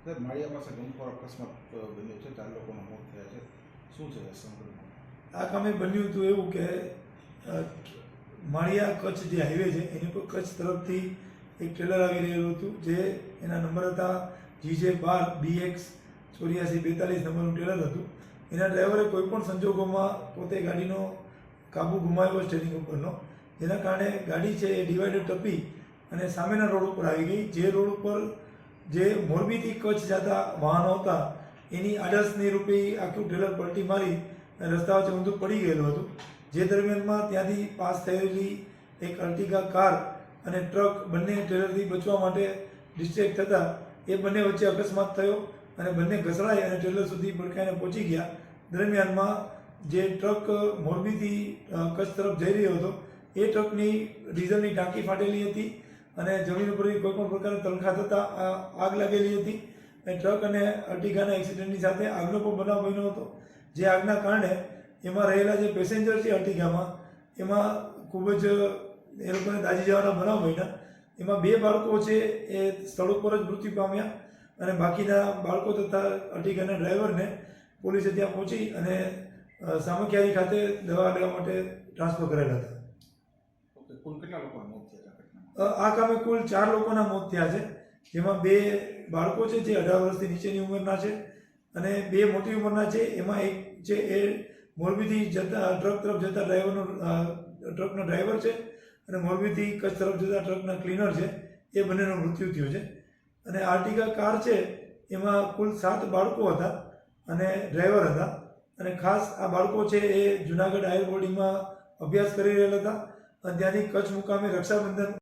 સાહેબ માળિયા પાસે ગમખોર અકસ્માત બન્યો છે, 4 લોકોના મોત થયા છે, શું છે સમગ્ર? આ કામે બન્યું હતું એવું કે માળિયા કચ્છ જે હાઈવે છે એની પર કચ્છ તરફથી એક ટ્રેલર આવી રહેલું હતું, જે એના નંબર હતા GJ12BX 8442 નંબરનું ટ્રેલર હતું. એના ડ્રાઈવરે કોઈપણ સંજોગોમાં પોતે ગાડીનો કાબુ ગુમાવ્યો સ્ટેરિંગ ઉપરનો, જેના કારણે ગાડી છે એ ડિવાઈડર ટપી અને સામેના રોડ ઉપર આવી ગઈ. જે રોડ ઉપર જે મોરબીથી કચ્છ જતા વાહનો હતા એની આડસની રૂપે આખું ટ્રેલર પલટી મારી અને રસ્તા વચ્ચે ઊંધું પડી ગયેલું હતું. જે દરમિયાનમાં ત્યાંથી પાસ થયેલી એક અર્ટિગા કાર અને ટ્રક બંને ટ્રેલરથી બચવા માટે ડિસ્ટ્રેક્ટ થતાં એ બંને વચ્ચે અકસ્માત થયો અને બંને ઘસડાઈ અને ટ્રેલર સુધી ભડકાઈને પહોંચી ગયા. દરમિયાનમાં જે ટ્રક મોરબીથી કચ્છ તરફ જઈ રહ્યો હતો એ ટ્રકની ડીઝલની ટાંકી ફાટેલી હતી અને જમીન ઉપર કોઈપણ પ્રકારના તણખા થતાં આગ લાગેલી હતી. ટ્રક અને અર્ટિગાના એક્સિડન્ટની સાથે આગનો પણ બનાવ બન્યો હતો. જે આગના કારણે એમાં રહેલા જે પેસેન્જર છે અર્ટિગામાં, એમાં ખૂબ જ એ લોકોને દાઝી જવાના બનાવ બન્યા. એમાં 2 બાળકો છે એ સ્થળ ઉપર જ મૃત્યુ પામ્યા અને બાકીના બાળકો તથા અર્ટિગાના ડ્રાઈવરને પોલીસે ત્યાં પહોંચી અને સામખિયારી ખાતે દવા લેવા માટે ટ્રાન્સફર કરેલા હતા. કુલ કેટલા લોકોના મોત થયા? આ કામે કુલ 4 લોકોના મોત થયા છે, જેમાં 2 બાળકો છે જે 18 વર્ષથી નીચેની ઉંમરના છે અને 2 મોટી ઉંમરના છે. એમાં એક છે એ મોરબીથી જતા ટ્રક તરફ જતા ટ્રકનો ડ્રાઈવર છે અને મોરબીથી કચ્છ તરફ જતા ટ્રકના ક્લીનર છે. એ બંનેનું મૃત્યુ થયું છે. અને આર્ટિગા કાર છે એમાં કુલ 7 બાળકો હતા અને ડ્રાઈવર હતા. અને ખાસ આ બાળકો છે એ જુનાગઢ હાયર બોર્ડિંગમાં અભ્યાસ કરી રહેલા હતા અને ત્યાંથી કચ્છ મુકામે રક્ષાબંધન